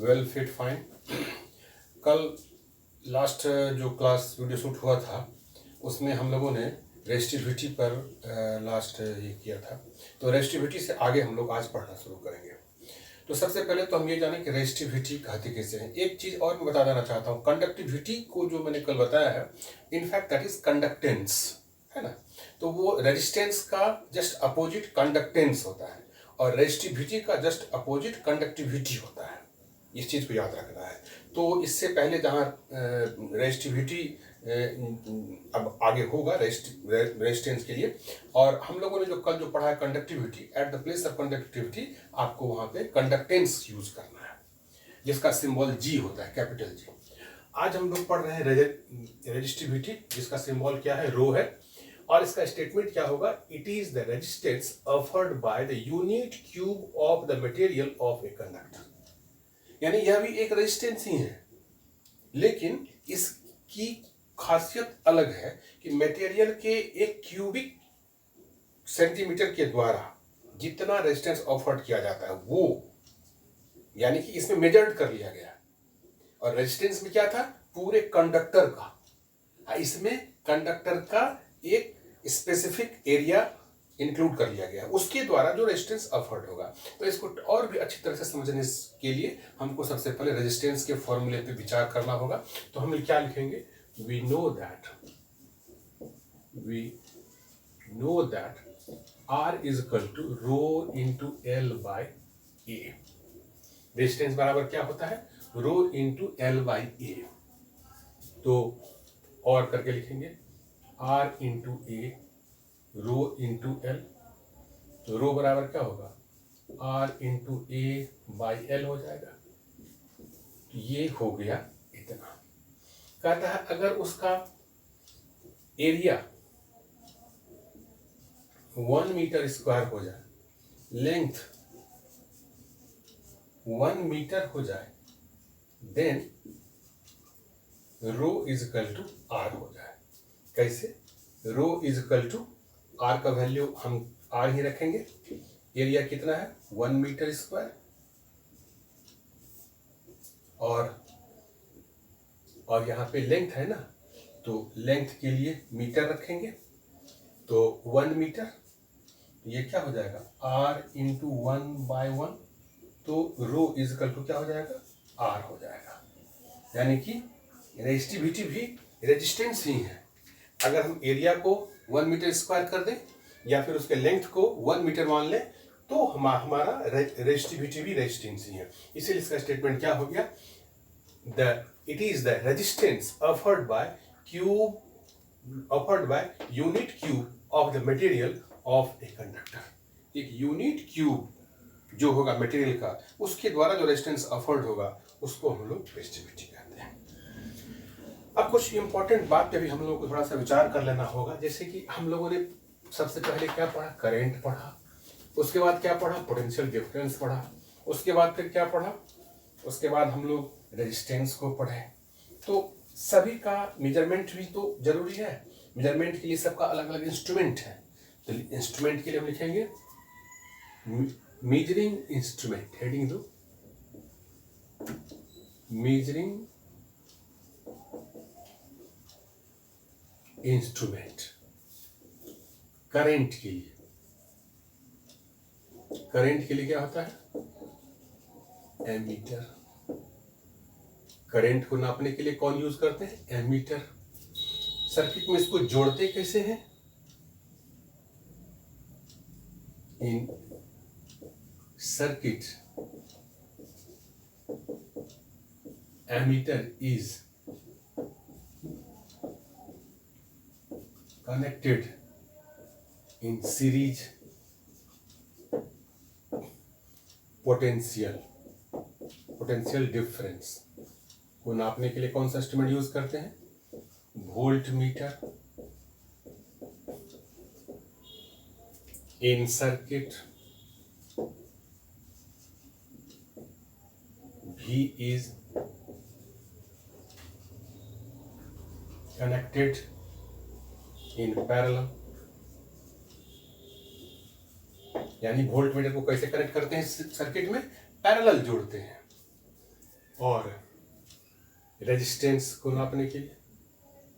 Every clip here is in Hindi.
Well fit fine. कल लास्ट जो क्लास वीडियो शूट हुआ था उसमें हम लोगों ने रेस्टिविटी पर लास्ट ये किया था। तो रेस्टिविटी से आगे हम लोग आज पढ़ना शुरू करेंगे। तो सबसे पहले तो हम ये जानें कि रेस्टिविटी कहते कैसे हैं। एक चीज़ और मैं बता देना चाहता हूँ, कंडक्टिविटी को जो मैंने कल बताया है, इनफैक्ट दैट इज कंडक्टेंस, है ना। तो वो रेजिस्टेंस का जस्ट अपोजिट कंडक्टेंस होता है और रेस्टिविटी का जस्ट अपोजिट कंडक्टिविटी होता है। इस चीज़ को याद रखना है। तो इससे पहले जहाँ रेस्टिविटी अब आगे होगा रेजिस्टेंस के लिए, और हम लोगों ने जो कल जो पढ़ा है conductivity, at the place of conductivity आपको वहाँ पे कंडक्टेंस यूज करना है, जिसका सिंबल जी होता है, कैपिटल जी। आज हम लोग पढ़ रहे हैं रेजिस्टिविटी, जिसका सिंबल क्या है, रो है। और इसका स्टेटमेंट क्या होगा, it is the resistance offered by the unit cube of the material of a conductor. यानी यह भी एक रेजिस्टेंस ही है, लेकिन इसकी खासियत अलग है कि मटेरियल के एक क्यूबिक सेंटीमीटर के द्वारा जितना रेजिस्टेंस ऑफर्ड किया जाता है वो, यानी कि इसमें मेजर्ड कर लिया गया। और रेजिस्टेंस में क्या था, पूरे कंडक्टर का, इसमें कंडक्टर का एक स्पेसिफिक एरिया इंक्लूड कर लिया गया, उसके द्वारा जो रेजिस्टेंस ऑफर्ड होगा। तो इसको और भी अच्छी तरह से समझने के लिए हमको सबसे पहले रेजिस्टेंस के फॉर्मूले पे विचार करना होगा। तो हम क्या लिखेंगे, we know that R is equal to rho into L by A. Resistance बराबर क्या होता है, rho into L by A. तो और करके लिखेंगे R into A rho into L. तो रो बराबर क्या होगा, R into A by L हो जाएगा। तो ये हो गया इतना। कहता है अगर उसका एरिया 1 मीटर स्क्वायर हो जाए, लेंथ 1 मीटर हो जाए, then rho is equal to R हो जाए। कैसे, rho is equal to R का वैल्यू हम आर ही रखेंगे। एरिया कितना है, 1 मीटर स्क्वायर, और यहाँ पे लेंथ है ना, तो लेंथ के लिए मीटर रखेंगे। तो 1 मीटर, ये क्या हो जाएगा, आर इंटू 1/1। तो रो इज इक्वल टू क्या हो जाएगा, आर हो जाएगा। यानी कि रेजिस्टिविटी भी रेजिस्टेंस ही है। अगर हम एरिया को 1 मीटर स्क्वायर कर दें या फिर उसके लेंथ को 1 मीटर मान लें, तो हमारा रेजिस्टिविटी भी रेजिस्टेंस ही है। इसीलिए इसका स्टेटमेंट क्या हो गया, it is the resistance offered by unit cube of the material of a conductor. एक यूनिट क्यूब जो होगा मटेरियल का, उसके द्वारा जो रेजिस्टेंस ऑफर्ड होगा उसको हम लोग रेजिस्टिविटी कहते हैं। अब कुछ इंपॉर्टेंट बात पे भी हम लोगों को थोड़ा सा विचार कर लेना होगा। जैसे कि हम लोगों ने सबसे पहले क्या पढ़ा, करंट पढ़ा, उसके बाद क्या पढ़ा, पोटेंशियल डिफरेंस पढ़ा, उसके बाद फिर क्या पढ़ा, उसके बाद हम लोग रेजिस्टेंस को पढ़े। तो सभी का मेजरमेंट भी तो जरूरी है। मेजरमेंट के लिए सबका अलग अलग इंस्ट्रूमेंट है। तो इंस्ट्रूमेंट के लिए हम लिखेंगे मेजरिंग इंस्ट्रूमेंट, हेडिंग दो, मेजरिंग इंस्ट्रूमेंट। करंट के लिए क्या होता है, एमीटर। करंट को नापने के लिए कौन यूज करते हैं, एमीटर। सर्किट में इसको जोड़ते कैसे हैं, in circuit ammeter is connected in series potential difference को नापने के लिए कौन सा इंस्ट्रूमेंट यूज करते हैं, volt meter. In circuit V is connected in parallel. यानी वोल्ट मीटर को कैसे कनेक्ट करते हैं सर्किट में, पैरेलल जोड़ते हैं। और रेजिस्टेंस को नापने के लिए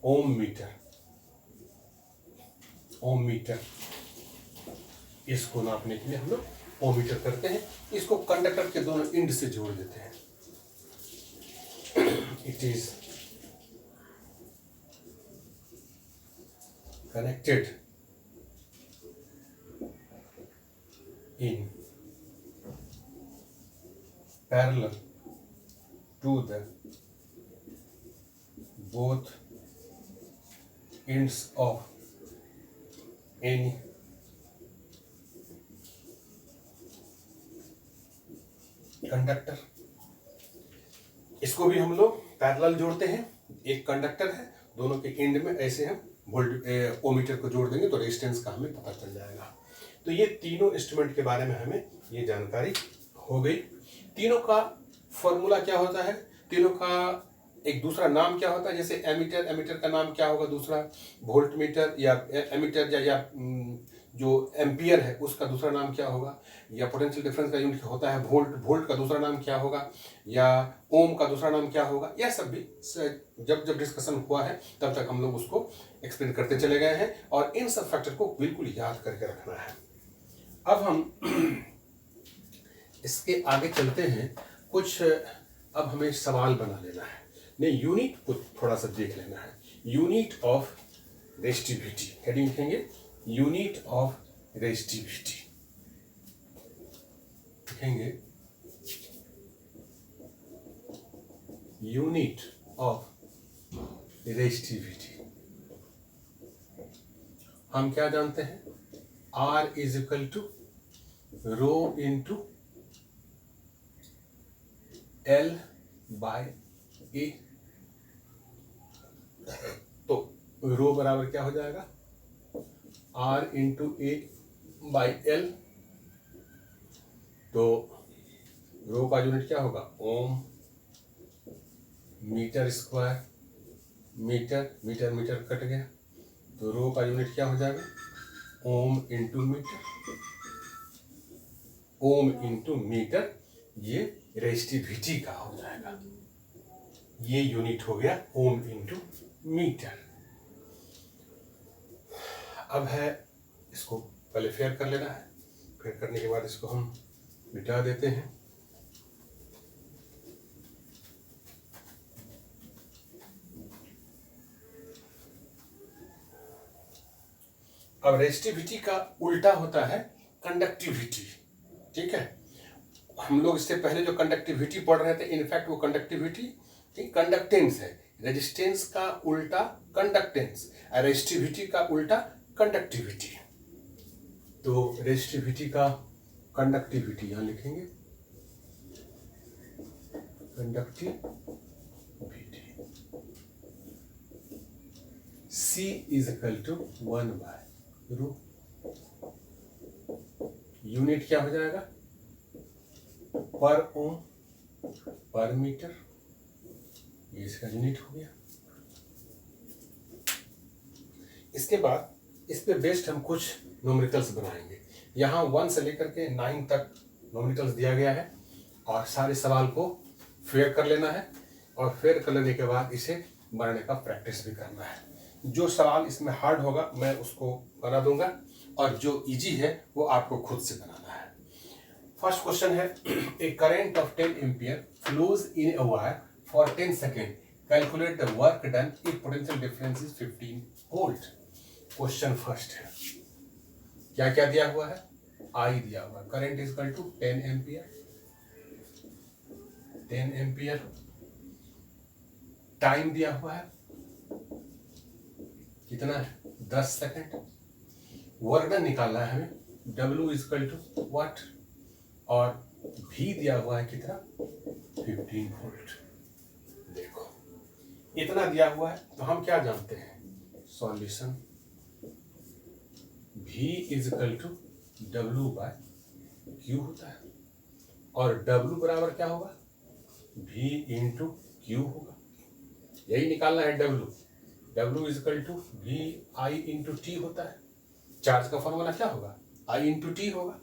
ओम मीटर, इसको नापने के लिए हम लोग ओम मीटर करते हैं। इसको कंडक्टर के दोनों एंड से जोड़ देते हैं। It is connected in parallel to the both ends of any conductor. इसको भी हम लोग पैरेलल जोड़ते हैं। एक कंडक्टर है, दोनों के एंड में ऐसे हम वोल्ट ओमीटर को जोड़ देंगे तो रेजिस्टेंस का हमें पता चल जाएगा। तो ये तीनों इंस्ट्रूमेंट के बारे में हमें ये जानकारी हो गई। तीनों का फॉर्मूला क्या होता है, तीनों का एक दूसरा नाम क्या होता है। जैसे एमीटर का नाम क्या होगा, दूसरा वोल्ट मीटर या एमीटर या जो एम्पियर है उसका दूसरा नाम क्या होगा, या पोटेंशियल डिफरेंस का यूनिट होता है वोल्ट का दूसरा नाम क्या होगा, या ओम का दूसरा नाम क्या होगा। यह सब भी जब डिस्कशन हुआ है तब तक हम लोग उसको एक्सप्लेन करते चले गए हैं और इन सब फैक्टर को बिल्कुल याद करके रखना है। अब हम इसके आगे चलते हैं। कुछ अब हमें सवाल बना लेना है, नहीं यूनिट को थोड़ा सा देख लेना है। यूनिट ऑफ रेजिस्टिविटी, हेडिंग लिखेंगे यूनिट ऑफ रेजिस्टिविटी, लिखेंगे यूनिट ऑफ रेजिस्टिविटी। हम क्या जानते हैं, R is equal to rho into L by A. तो रो बराबर क्या हो जाएगा, R into A by L. तो रो का यूनिट क्या होगा, ohm. Metre square, metre cut गया तो रो का यूनिट क्या हो जाएगा, ओम इंटू मीटर। ये रेजिस्टिविटी का हो जाएगा। ये यूनिट हो गया ओम इंटू मीटर। अब है इसको पहले फेयर कर लेना है, फेयर करने के बाद इसको हम मिटा देते हैं। अब रेजिस्टिविटी का उल्टा होता है कंडक्टिविटी, ठीक है। हम लोग इससे पहले जो कंडक्टिविटी पढ़ रहे थे, इनफैक्ट वो कंडक्टिविटी कंडक्टेंस है। रेजिस्टेंस का उल्टा कंडक्टेंस, रेजिस्टिविटी का उल्टा कंडक्टिविटी। तो रेजिस्टिविटी का कंडक्टिविटी यहां लिखेंगे, conductivity C is equal to 1 by rho. Unit क्या हो जाएगा, पर ओम पर मीटर, ये इसका यूनिट हो गया। इसके बाद इस पे बेस्ड हम कुछ न्यूमेरिकल्स बनाएंगे। यहाँ 1 से लेकर के 9 तक न्यूमेरिकल्स दिया गया है और सारे सवाल को फेयर कर लेना है और फेयर कर लेने के बाद इसे बनाने का प्रैक्टिस भी करना है। जो सवाल इसमें हार्ड होगा मैं उसको बना दूंगा और जो इजी है वो आपको खुद से बनाना है। फर्स्ट क्वेश्चन है, a current of 10 ampere flows in a wire for 10 second, calculate the work done if potential difference is 15 volt. Question first है, क्या क्या दिया हुआ है, आई दिया हुआ है, current is equal to 10 ampere, time दिया हुआ है कितना है, 10 सेकेंड। वर्क डन निकालना है हमें, W is equal to what, और V दिया हुआ है कितना, 15 वोल्ट। देखो इतना दिया हुआ है तो हम क्या जानते हैं, solution V is equal to W by Q होता है और W बराबर क्या होगा, V इंटू Q होगा। यही निकालना है W is equal to V I into T होता है। चार्ज का फॉर्मूला क्या होगा, I इंटू T होगा।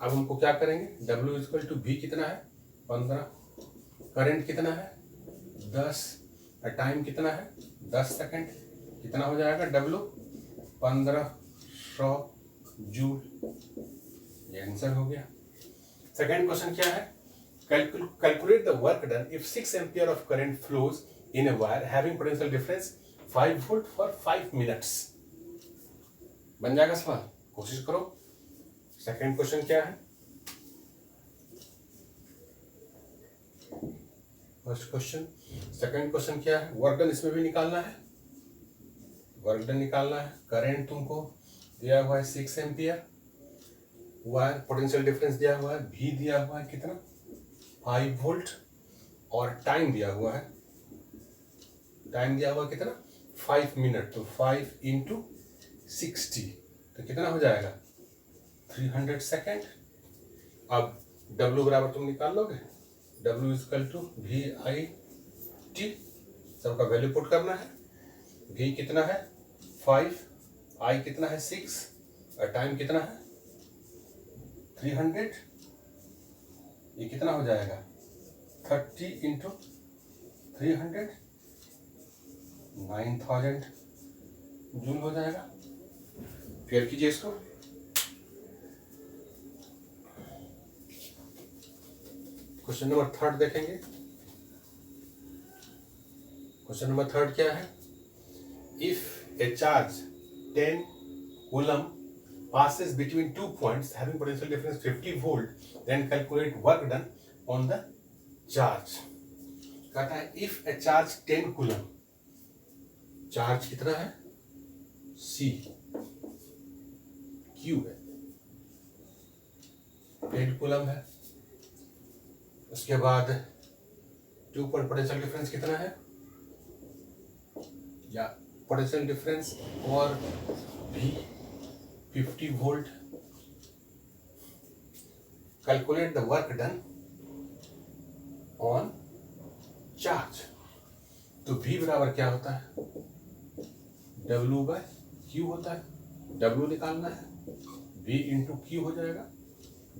अब हमको क्या करेंगे, W is equal to V कितना है, 15 करंट कितना है 10, और टाइम कितना है 10 सेकेंड, कितना हो जाएगा W 1500 जूल। ये आंसर हो गया। सेकेंड क्वेश्चन क्या है, calculate the work done if 6 ampere of current flows in a wire having potential difference 5 volt for 5 minutes. बन जाएगा सवाल, कोशिश करो। सेकेंड क्वेश्चन क्या है, फर्स्ट क्वेश्चन, सेकेंड क्वेश्चन क्या है, वर्क डन इसमें भी निकालना है, वर्क डन निकालना है। करंट तुमको दिया हुआ है 6 एम्पियर, वायर पोटेंशियल डिफरेंस दिया हुआ है, भी दिया हुआ है कितना 5 वोल्ट, और टाइम दिया हुआ है, टाइम दिया हुआ है कितना 5 मिनट, तो 5 इंटू 60 तो कितना हो जाएगा 300 सेकेंड। अब W बराबर तुम निकाल लोगे, W is equal to V I T, सबका वैल्यू पुट करना है। V कितना है 5, I कितना है 6, और टाइम कितना है 300, ये कितना हो जाएगा 30 इंटू 300 9000 जूल हो जाएगा। फिर कीजिए इसको, क्वेश्चन नंबर थर्ड देखेंगे। क्वेश्चन नंबर थर्ड क्या है, if A charge 10 coulomb passes between 2 points having potential difference 50 volt, then calculate work done on the charge। कहता है if a charge 10 coulomb, charge कितना है C, Q है, 10 कूलम है। उसके बाद 2 पॉइंट पोटेंशियल डिफरेंस कितना है, या पोटेंशियल डिफरेंस और V 50 volt. Calculate the work done on charge, तो V बराबर क्या होता है W बाय Q होता है, W निकालना है, V इंटू Q हो जाएगा।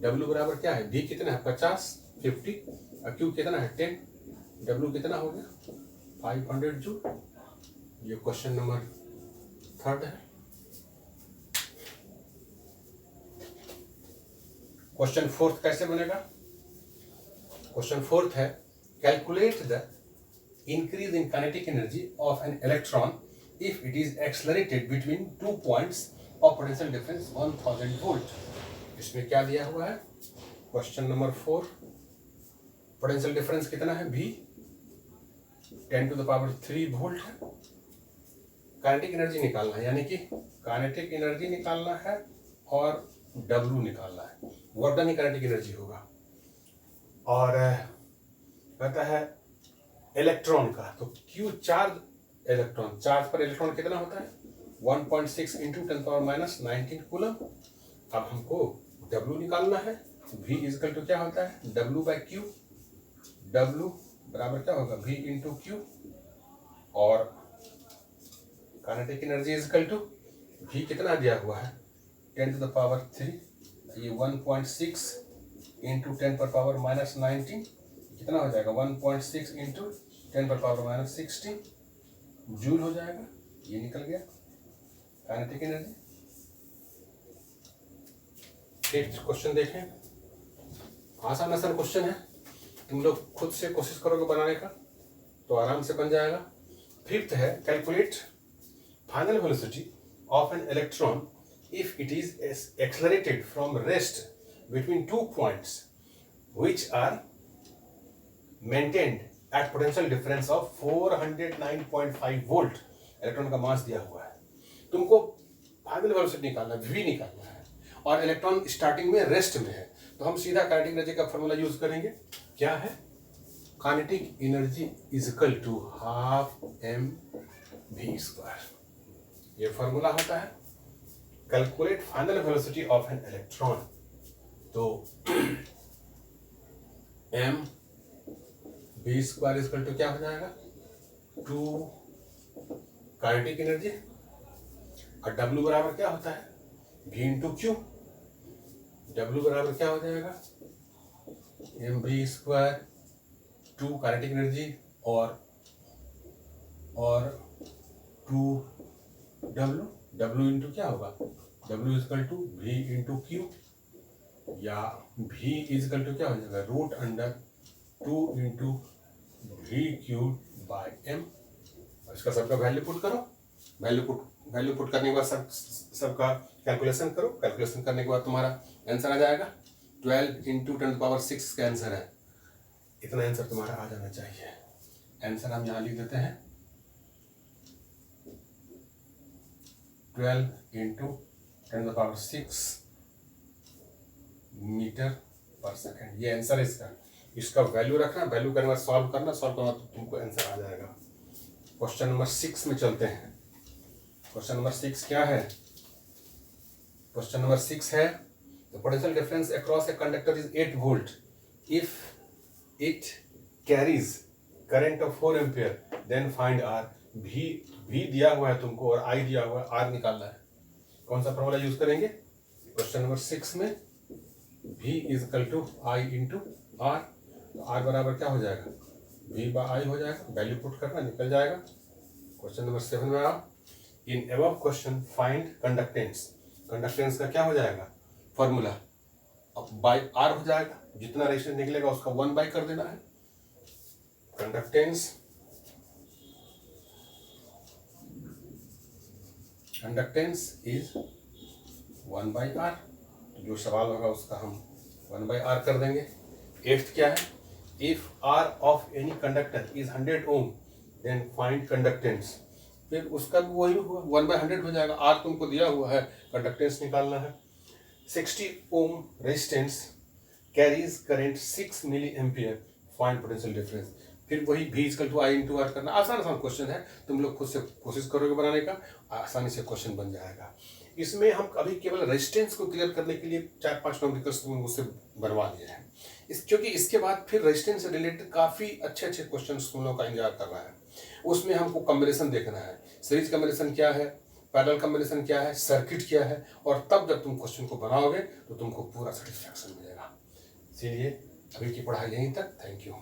W बराबर क्या है, V कितना है 50, 50 और Q कितना है 10, W कितना हो गया 500 जूल। ये क्वेश्चन नंबर थर्ड है। क्वेश्चन फोर्थ कैसे बनेगा, क्वेश्चन फोर्थ है calculate the increase in kinetic energy of an electron if it is accelerated between 2 points of potential difference 1000 volt. इसमें क्या दिया हुआ है, क्वेश्चन नंबर 4, पोटेंशियल डिफरेंस कितना है V 10 to the power 3 volt है। काइनेटिक एनर्जी निकालना है, यानी कि काइनेटिक एनर्जी निकालना है और W निकालना है, वर्क डन ही काइनेटिक एनर्जी होगा। और कहता है इलेक्ट्रॉन का, तो Q चार्ज इलेक्ट्रॉन, चार्ज पर इलेक्ट्रॉन कितना होता है 1.6 इंटू 10⁻19 कूलम। अब हमको W निकालना है, V इजकल टू क्या होता है W बाई Q, W बराबर क्या होगा V इंटू Q, और kinetic energy is equal to V कितना दिया हुआ है 10 टू द पावर 3, ये 1.6 इंटू 10 पर पावर -19 कितना हो जाएगा 1.6 इंटू 10 पर पावर -16 जूल हो जाएगा। ये निकल गया काइनेटिक एनर्जी। फिफ्थ क्वेश्चन देखें, आसान आसान क्वेश्चन है, तुम लोग खुद से कोशिश करोगे बनाने का तो आराम से बन जाएगा। फिफ्थ है calculate final velocity of an electron if it is accelerated from rest between 2 points which are maintained at potential difference of 409.5 volt। Electron का मास दिया हुआ है, तुमको फाइनल वेलोसिटी निकालना है, V निकालना है, और इलेक्ट्रॉन स्टार्टिंग में रेस्ट में है, तो हम सीधा काइनेटिक एनर्जी का फॉर्मूला यूज करेंगे। क्या है, kinetic energy is equal to half mv²। ये फॉर्मूला होता है calculate final velocity of an electron, तो mv² इजकल टू क्या हो जाएगा 2 काइनेटिक एनर्जी, और W बराबर क्या होता है V इंटू Q, W बराबर क्या हो जाएगा mv² 2 काइनेटिक एनर्जी और 2W, W इंटू क्या होगा, W is equal to V into Q, या V इजकल टू क्या हो जाएगा, root under 2 into V Q by M। इसका सबका वैल्यू पुट करो, वैल्यू पुट करने के बाद सबका कैलकुलेशन करो। कैलकुलेशन करने के बाद तुम्हारा आंसर आ जाएगा 12 इंटू 10⁻6 का आंसर है। इतना आंसर तुम्हारा आ जाना चाहिए। आंसर हम यहाँ लिख देते हैं 12 इंटू 10⁻6 मीटर पर सेकेंड, ये आंसर है इसका। इसका वैल्यू रखना, वैल्यू करने के बाद सॉल्व करना, सॉल्व करना तो तुमको आंसर आ जाएगा। क्वेश्चन नंबर 6 में चलते हैं। क्वेश्चन नंबर 6 क्या है? क्वेश्चन नंबर 6 है the potential difference across a conductor is 8 volt if it carries current of 4 ampere then find R. भी दिया हुआ है तुमको और आई दिया हुआ है, आर निकालना है। कौन सा फॉर्मूला यूज करेंगे क्वेश्चन नंबर 6 में? V is equal to I into R. R बराबर क्या हो जाएगा, V बाई आई हो जाएगा। वैल्यू पुट करना, निकल जाएगा। क्वेश्चन नंबर 7 में आप in above question find conductance. Conductance का क्या हो जाएगा फॉर्मूला, अब बाई आर हो जाएगा। जितना रेजिस्टेंस निकलेगा उसका 1 बाई कर देना है। Conductance is 1 by R. जो सवाल होगा उसका हम 1 बाई आर कर देंगे। 8th क्या है, if R of any conductor is 100 ohm then find conductance. फिर उसका भी वही हुआ, 1/100 हो जाएगा। आर तुमको दिया हुआ है, कंडक्टेंस निकालना है। 60 ohm resistance carries current 6 milliampere, find potential difference. फिर वही V is equal to I into R करना। आसान क्वेश्चन है, तुम लोग खुद से कोशिश करोगे बनाने का, आसानी से क्वेश्चन बन जाएगा। इसमें हम अभी केवल रेजिस्टेंस को क्लियर करने के लिए 4-5 न्यूमेरिकल्स मुझसे बनवा लिए हैं। क्योंकि इसके बाद फिर रेजिस्टेंस से रिलेटेड काफ़ी अच्छे क्वेश्चन तुम लोग का इंतजार कर रहा है। उसमें हमको कॉम्बिनेशन देखना है, सीरीज कॉम्बिनेशन क्या है, पैरेलल कॉम्बिनेशन क्या है, सर्किट क्या है, और तब जब तुम क्वेश्चन को बनाओगे तो तुमको पूरा सेटिस्फैक्शन मिलेगा। इसीलिए अभी की पढ़ाई यहीं तक। Thank you.